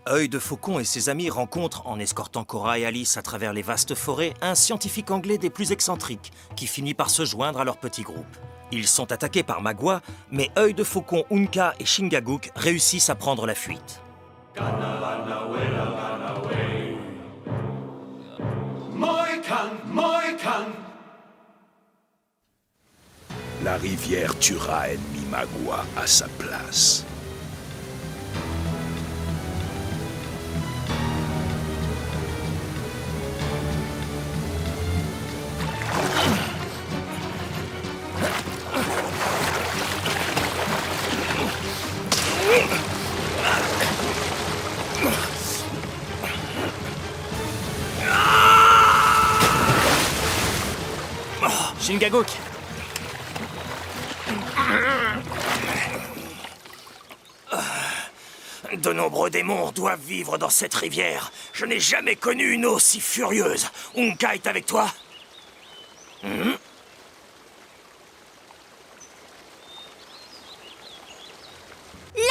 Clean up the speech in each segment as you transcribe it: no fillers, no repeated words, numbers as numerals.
Œil de Faucon et ses amis rencontrent, en escortant Cora et Alice à travers les vastes forêts, un scientifique anglais des plus excentriques, qui finit par se joindre à leur petit groupe. Ils sont attaqués par Magua, mais Œil de Faucon, Unka et Chingachgook réussissent à prendre la fuite. La rivière tuera ennemi Magua à sa place. Chingachgook! De nombreux démons doivent vivre dans cette rivière. Je n'ai jamais connu une eau si furieuse. Unka est avec toi?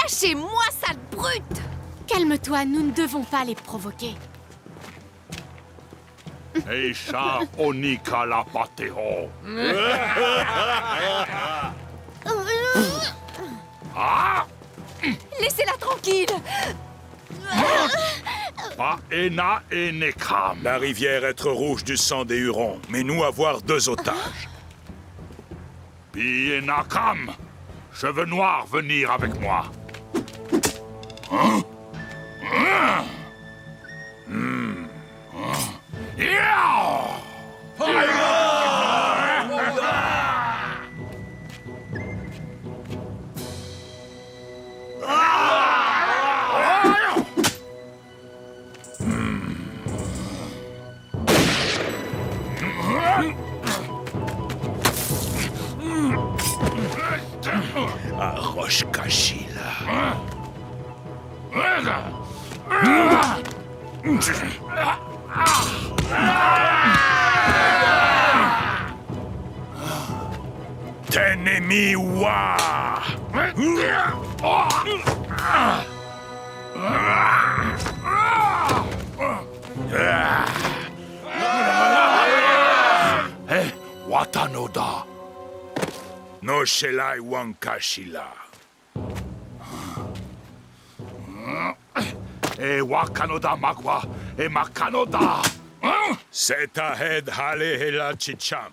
Lâchez-moi, sale brute! Calme-toi, nous ne devons pas les provoquer. Eisha onika la patero. Laissez-la tranquille! Paena enekam. La rivière être rouge du sang des Hurons, mais nous avoir 2 otages. Pienakam. Cheveux noirs, venir avec moi. Hein? Yeah! Roche Kashila. Tenemi wa. Watanoda. No Shelai Wankashila. E Wakanoda Magua e Makanoda. C'est Ahed Hale Hela Chicham.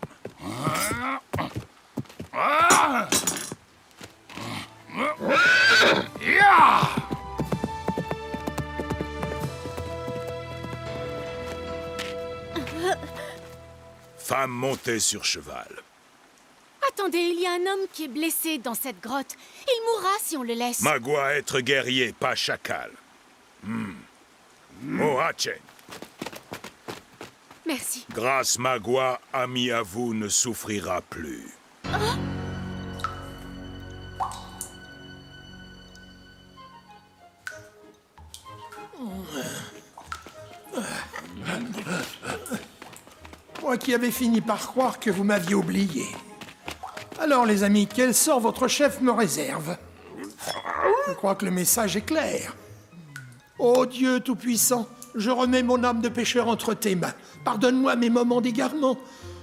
Yeah! Femme montée sur cheval. Attendez, il y a un homme qui est blessé dans cette grotte. Il mourra si on le laisse. Magua être guerrier, pas chacal. Mohachen. Merci. Grâce Magua, ami à vous, ne souffrira plus. Moi qui avais fini par croire que vous m'aviez oublié. Alors, les amis, quel sort votre chef me réserve? Je crois que le message est clair. Ô Dieu Tout-Puissant, je remets mon âme de pécheur entre tes mains. Pardonne-moi mes moments d'égarement.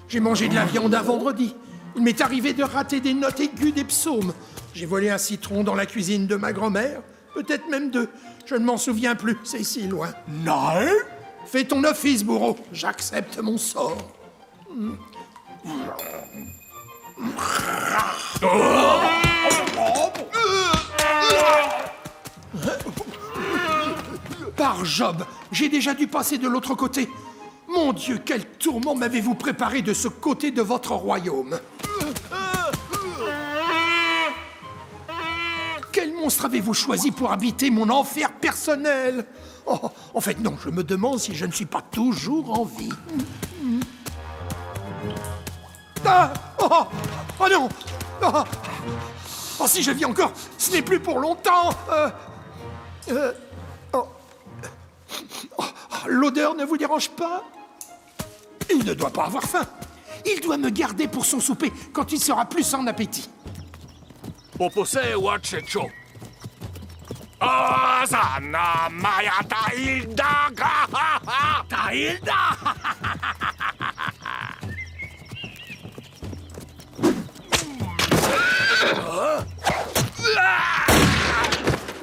J'ai mangé de la viande un vendredi. Il m'est arrivé de rater des notes aiguës des psaumes. J'ai volé un citron dans la cuisine de ma grand-mère. Peut-être même 2. Je ne m'en souviens plus, c'est si loin. Non? Fais ton office, bourreau. J'accepte mon sort. Par Job, j'ai déjà dû passer de l'autre côté. Mon Dieu, quel tourment m'avez-vous préparé de ce côté de votre royaume? Quel monstre avez-vous choisi pour habiter mon enfer personnel? Oh, en fait, non, je me demande si je ne suis pas toujours en vie. Ah! Oh! Oh non! Oh! Oh, si je vis encore, ce n'est plus pour longtemps! Oh. Oh, l'odeur ne vous dérange pas? Il ne doit pas avoir faim. Il doit me garder pour son souper quand il sera plus en appétit. Popose Wachecho. Ah! Azana Maya Tahilda. Tahilda.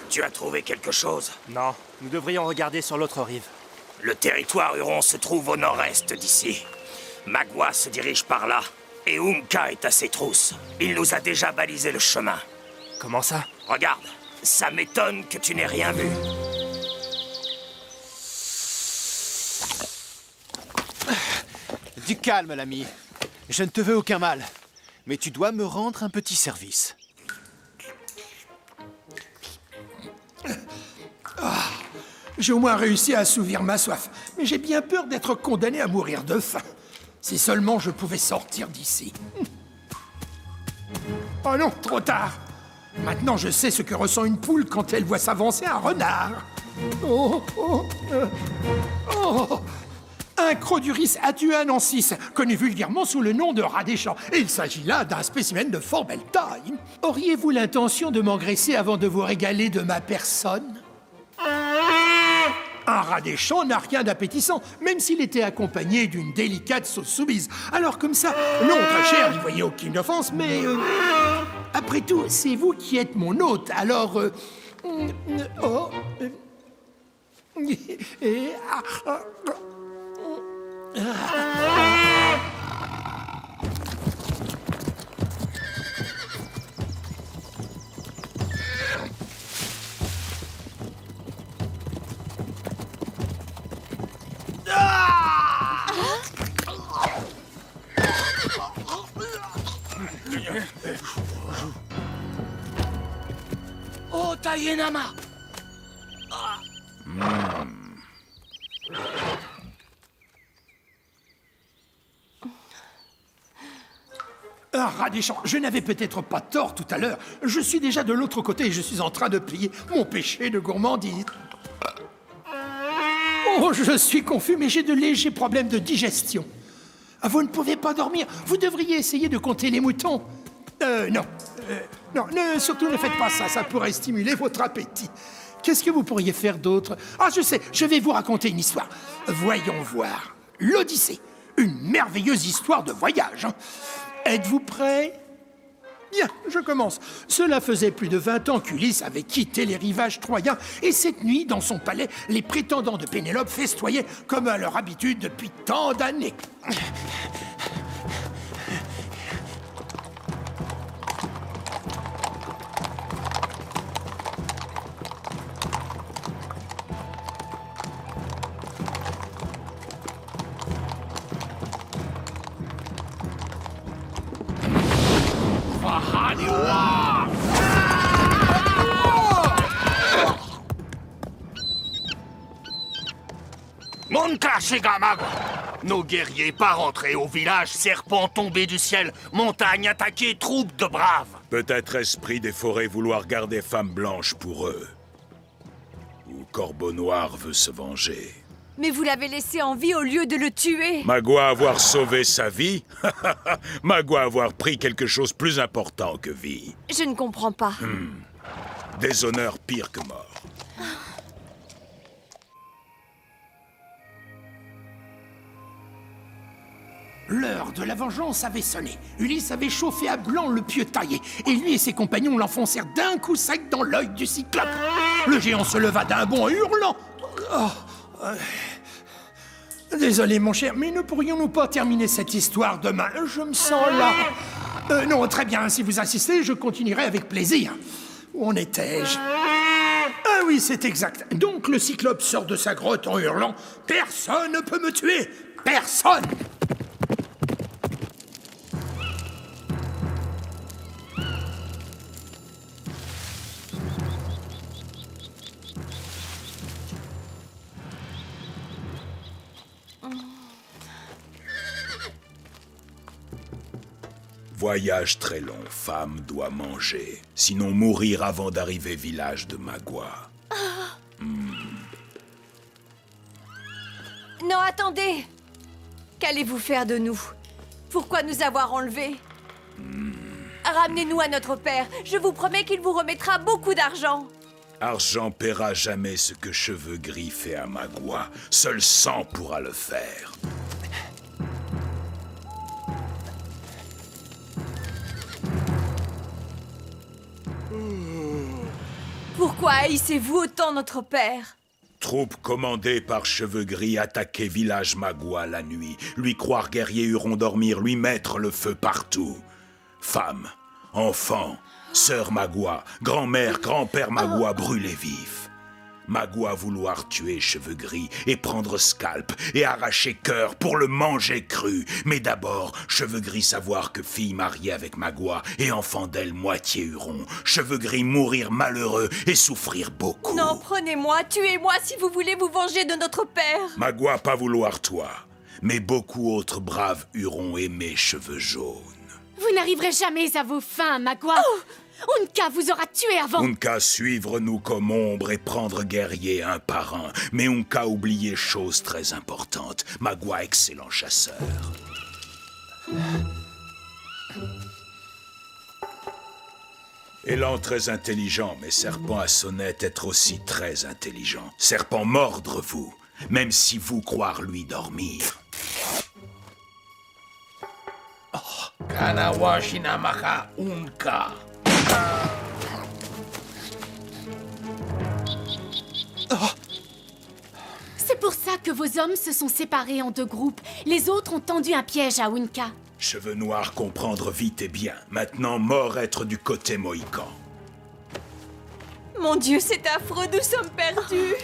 Tu as trouvé quelque chose? Non, nous devrions regarder sur l'autre rive. Le territoire Huron se trouve au nord-est d'ici. Magua se dirige par là, et Umka est à ses trousses. Il nous a déjà balisé le chemin. Comment ça? Regarde, ça m'étonne que tu n'aies rien vu. Du calme, l'ami. Je ne te veux aucun mal. Mais tu dois me rendre un petit service. J'ai au moins réussi à assouvir ma soif, mais j'ai bien peur d'être condamné à mourir de faim. Si seulement je pouvais sortir d'ici. Oh non, trop tard. Maintenant, je sais ce que ressent une poule quand elle voit s'avancer un renard. Oh. Un Croduris atuanensis, connu vulgairement sous le nom de rat des champs. Et il s'agit là d'un spécimen de fort belle taille. Auriez-vous l'intention de m'engraisser avant de vous régaler de ma personne? Un rat des champs n'a rien d'appétissant, même s'il était accompagné d'une délicate sauce soumise. Alors comme ça, non, très cher, n'y voyez aucune offense, mais... après tout, c'est vous qui êtes mon hôte, alors... Oh, Tayenama! Un rat des champs, je n'avais peut-être pas tort tout à l'heure. Je suis déjà de l'autre côté et je suis en train de payer mon péché de gourmandise. Oh, je suis confus, mais j'ai de légers problèmes de digestion. Ah, vous ne pouvez pas dormir. Vous devriez essayer de compter les moutons. Non, surtout ne faites pas ça. Ça pourrait stimuler votre appétit. Qu'est-ce que vous pourriez faire d'autre? Ah, je sais, je vais vous raconter une histoire. Voyons voir. L'Odyssée. Une merveilleuse histoire de voyage. Hein. Êtes-vous prêts? Bien, je commence. Cela faisait plus de 20 ans qu'Ulysse avait quitté les rivages troyens, et cette nuit, dans son palais, les prétendants de Pénélope festoyaient comme à leur habitude depuis tant d'années. Monka Shigamago. Nos guerriers pas rentrés au village, serpent tombé du ciel, montagne attaquée, troupe de braves. Peut-être esprit des forêts vouloir garder femme blanche pour eux. Ou Corbeau Noir veut se venger. Mais vous l'avez laissé en vie au lieu de le tuer. Magua avoir sauvé sa vie? Magua avoir pris quelque chose plus important que vie. Je ne comprends pas. Déshonneur pire que mort. L'heure de la vengeance avait sonné. Ulysse avait chauffé à blanc le pieu taillé, et lui et ses compagnons l'enfoncèrent d'un coup sec dans l'œil du cyclope. Le géant se leva d'un bond en hurlant. Désolé, mon cher, mais ne pourrions-nous pas terminer cette histoire demain? Je me sens là. Non, très bien, si vous insistez, je continuerai avec plaisir. Où en étais-je? Ah oui, c'est exact. Donc le cyclope sort de sa grotte en hurlant « Personne ne peut me tuer! Personne !» Voyage très long, femme doit manger. Sinon mourir avant d'arriver village de Magua. Non, attendez! Qu'allez-vous faire de nous? Pourquoi nous avoir enlevés? Ramenez-nous à notre père. Je vous promets qu'il vous remettra beaucoup d'argent. Argent paiera jamais ce que Cheveux Gris fait à Magua. Seul sang pourra le faire. Pourquoi haïssez-vous autant notre père? Troupes commandées par Cheveux Gris attaquer village Magua la nuit, lui croire guerrier Huron dormir, lui mettre le feu partout. Femmes, enfants, sœur Magua, grand-mère, grand-père Magua brûlés vifs. Magua vouloir tuer Cheveux Gris et prendre Scalp et arracher cœur pour le manger cru. Mais d'abord, Cheveux Gris savoir que fille mariée avec Magua et enfant d'elle moitié Huron. Cheveux Gris mourir malheureux et souffrir beaucoup. Non, prenez-moi, tuez-moi si vous voulez vous venger de notre père. Magua pas vouloir toi, mais beaucoup autres braves Hurons aimaient Cheveux Jaunes. Vous n'arriverez jamais à vos fins, Magua. Unka vous aura tué avant. Unka suivre nous comme ombre et prendre guerrier un par un. Mais Unka oublier chose très importante. Magua excellent chasseur. Élan très intelligent, mais Serpent à sonnette être aussi très intelligent. Serpent mordre vous, même si vous croire lui dormir. Kanawashinamaka Unka. C'est pour ça que vos hommes se sont séparés en deux groupes. Les autres ont tendu un piège à Unka. Cheveux noirs comprendre vite et bien. Maintenant, mort être du côté Mohican. Mon Dieu, c'est affreux, nous sommes perdus.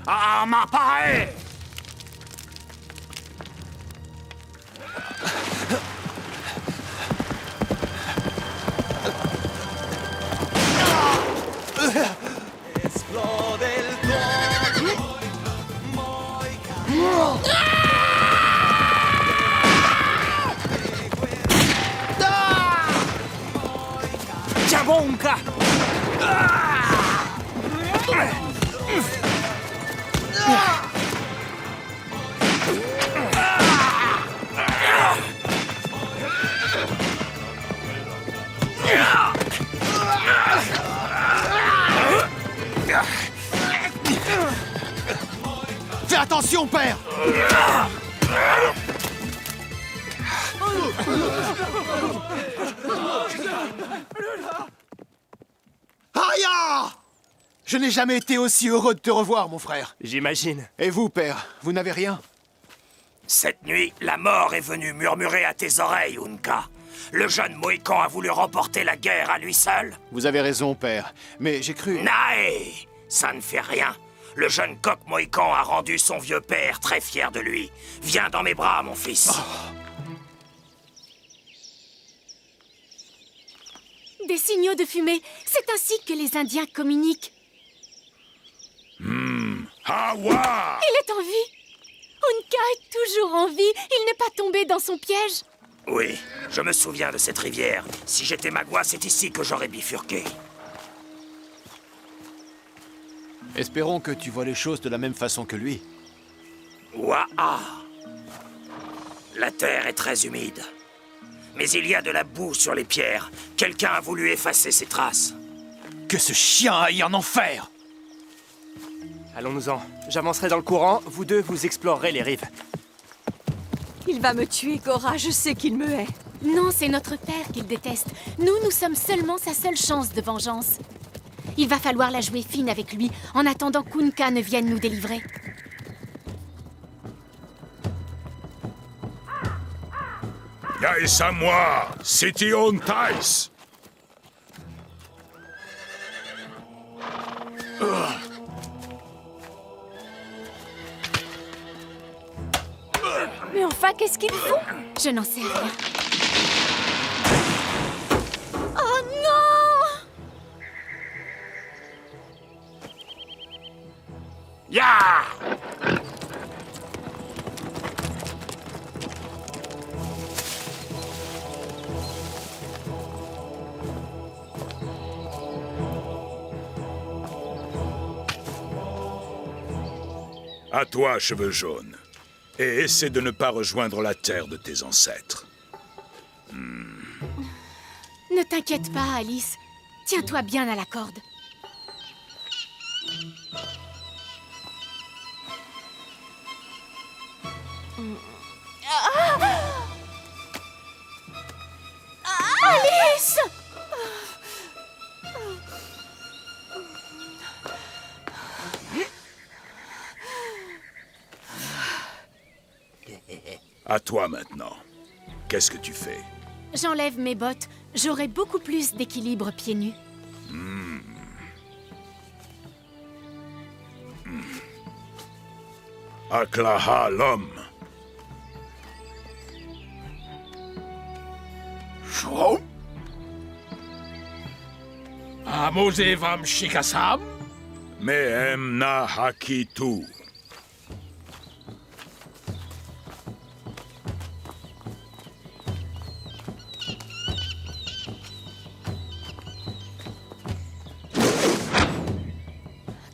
Amapae! Jabonka! Fais attention, père! Aïe! Je n'ai jamais été aussi heureux de te revoir, mon frère. J'imagine. Et vous, père, vous n'avez rien? Cette nuit, la mort est venue murmurer à tes oreilles, Unka. Le jeune Mohican a voulu remporter la guerre à lui seul. Vous avez raison, père, mais j'ai cru... Nae! Ça ne fait rien. Le jeune coq Mohican a rendu son vieux père très fier de lui. Viens dans mes bras, mon fils. Des signaux de fumée, c'est ainsi que les Indiens communiquent. Hawa! Il est en vie. Unka est toujours en vie. Il n'est pas tombé dans son piège. Oui, je me souviens de cette rivière. Si j'étais Magua, c'est ici que j'aurais bifurqué. Espérons que tu vois les choses de la même façon que lui. Waha! La terre est très humide. Mais il y a de la boue sur les pierres. Quelqu'un a voulu effacer ces traces. Que ce chien aille en enfer! Allons-nous-en. J'avancerai dans le courant, vous deux vous explorerez les rives. Il va me tuer, Cora, je sais qu'il me hait. Non, c'est notre père qu'il déteste. Nous sommes seulement sa seule chance de vengeance. Il va falloir la jouer fine avec lui, en attendant qu'Unka ne vienne nous délivrer. Yais à moi, City on Tice. Mais enfin, qu'est-ce qu'ils font? Je n'en sais rien. Oh non! Ya! À toi, cheveux jaunes. Et essaie de ne pas rejoindre la terre de tes ancêtres. Ne t'inquiète pas, Alice. Tiens-toi bien à la corde. Alice! À toi maintenant. Qu'est-ce que tu fais? J'enlève mes bottes. J'aurai beaucoup plus d'équilibre pieds nus. Aklaha l'homme. Shrom? Amosevam Shikasam? Mehem na hakitu.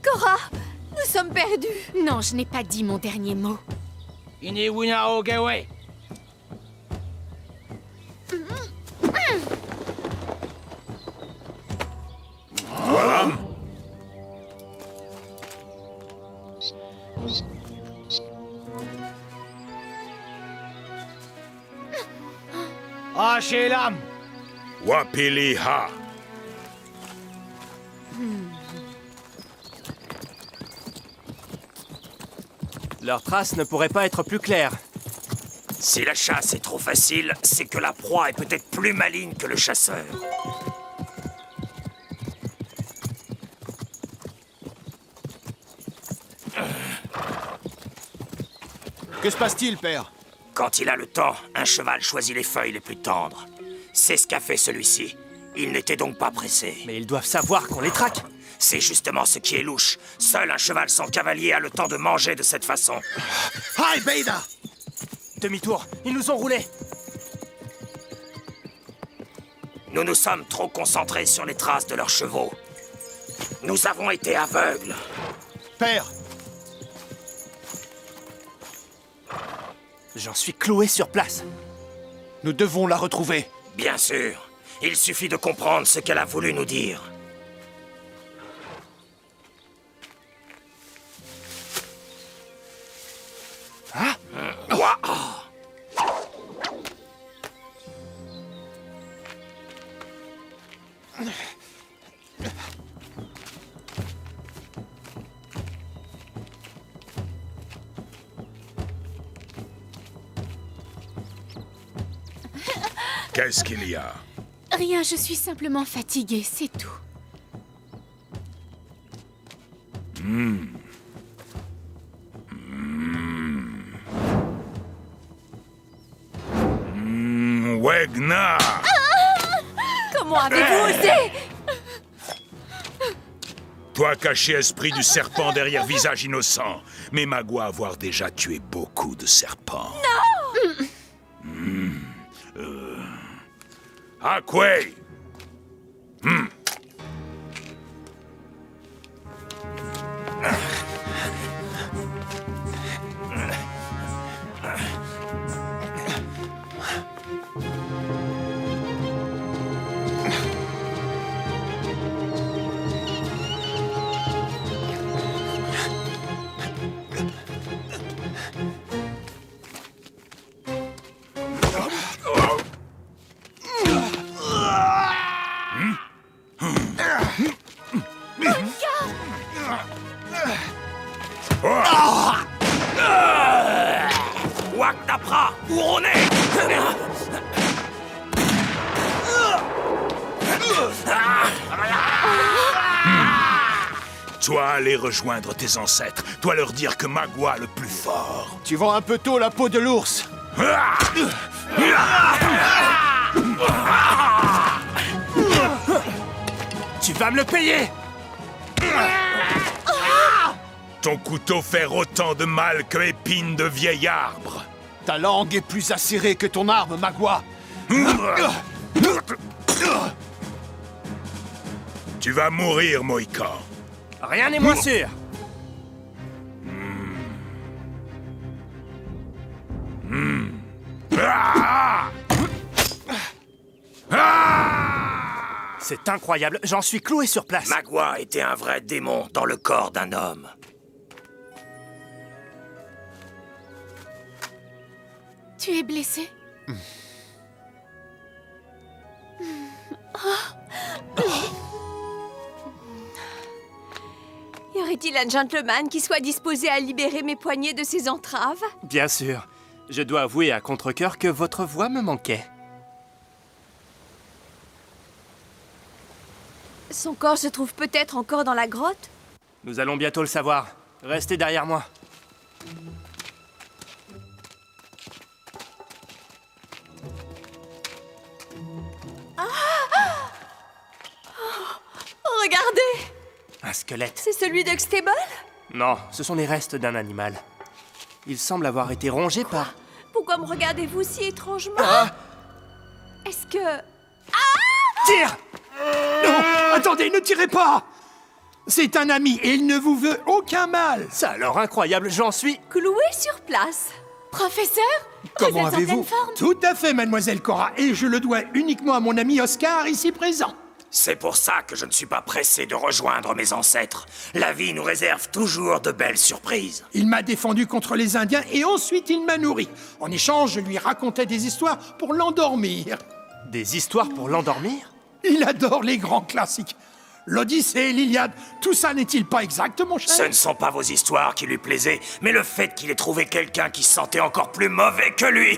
Cora, nous sommes perdus. Non, je n'ai pas dit mon dernier mot. Inewina Ogewe. Voilà. Ashelam! Wapiliha. Leurs traces ne pourraient pas être plus claires. Si la chasse est trop facile, c'est que la proie est peut-être plus maligne que le chasseur. Que se passe-t-il, père? Quand il a le temps, un cheval choisit les feuilles les plus tendres. C'est ce qu'a fait celui-ci. Il n'était donc pas pressé. Mais ils doivent savoir qu'on les traque. C'est justement ce qui est louche. Seul un cheval sans cavalier a le temps de manger de cette façon. Hi, Beda! Demi-tour, ils nous ont roulés. Nous nous sommes trop concentrés sur les traces de leurs chevaux. Nous avons été aveugles. Père! J'en suis cloué sur place. Nous devons la retrouver. Bien sûr. Il suffit de comprendre ce qu'elle a voulu nous dire. Hein? Qu'est-ce qu'il y a? Rien, je suis simplement fatiguée, c'est tout. Wegna! Comment avez-vous osé? Toi caché esprit du serpent derrière visage innocent. Mais Magua avoir déjà tué beaucoup de serpents. Non! Aquay! Waknapra, où on est? Toi aller rejoindre tes ancêtres. Toi leur dire que Magua le plus fort. Tu vends un peu tôt la peau de l'ours. Tu vas me le payer! Ton couteau fait autant de mal que épine de vieil arbre. Ta langue est plus acérée que ton arme, Magua. Tu vas mourir, Mohican. Rien n'est moins sûr! C'est incroyable, j'en suis cloué sur place. Magua était un vrai démon dans le corps d'un homme. Tu es blessé? Y aurait-il un gentleman qui soit disposé à libérer mes poignets de ses entraves? Bien sûr. Je dois avouer à contre-cœur que votre voix me manquait. Son corps se trouve peut-être encore dans la grotte? Nous allons bientôt le savoir. Restez derrière moi. Regardez! Un squelette. C'est celui d'Huxtable? Non, ce sont les restes d'un animal. Il semble avoir été rongé par... Pourquoi me regardez-vous si étrangement? Est-ce que... Tire! Non, attendez, ne tirez pas! C'est un ami et il ne vous veut aucun mal. Ça alors incroyable, j'en suis... Cloué sur place? Professeur? Comment Vous êtes en avez-vous? pleine forme? Tout à fait, mademoiselle Cora, et je le dois uniquement à mon ami Oscar, ici présent. C'est pour ça que je ne suis pas pressé de rejoindre mes ancêtres. La vie nous réserve toujours de belles surprises. Il m'a défendu contre les Indiens et ensuite il m'a nourri. En échange, je lui racontais des histoires pour l'endormir. Des histoires pour l'endormir? Il adore les grands classiques. L'Odyssée, l'Iliade, tout ça n'est-il pas exact, mon cher? Ce ne sont pas vos histoires qui lui plaisaient, mais le fait qu'il ait trouvé quelqu'un qui se sentait encore plus mauvais que lui.